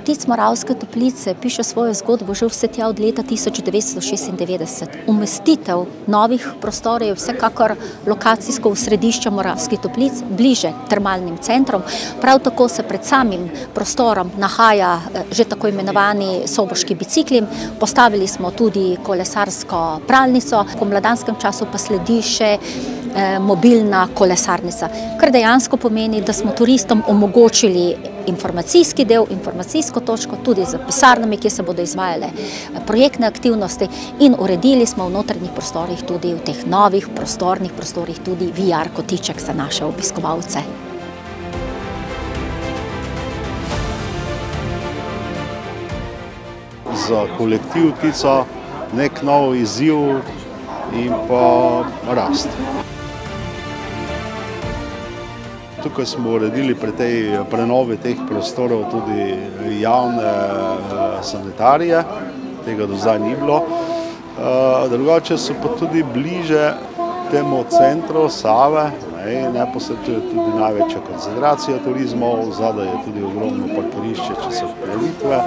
Vtis Moravske Toplice piše svojo zgodbo že vse tja od leta 1996. Umestitev novih prostorov je vsekakor lokacijsko v središče Moravskih Toplic, bliže termalnim centrom. Prav tako se pred samim prostorom nahaja že tako imenovani soboški bicikli. Postavili smo tudi kolesarsko pralnico, v pomladanskem času pa sledi še mobilna kolesarnica, kar dejansko pomeni, da smo turistom omogočili informacijski del, informacijsko točko, tudi z pisarnami, kjer se bodo izvajale projektne aktivnosti, in uredili smo v notranjih prostorih, tudi v teh novih prostornih prostorih, tudi VR kotiček za naše obiskovalce. Za kolektiv Vtica nek nov izziv in pa rast. Tukaj smo uredili pri tej prenovi teh prostorov tudi javne sanitarije, tega do zdaj ni bilo. Drugače so pa tudi bliže temu centru Save, neposredno je tudi največja koncentracija turizmov, zadaj je tudi ogromno parkirišče, če so prelitve.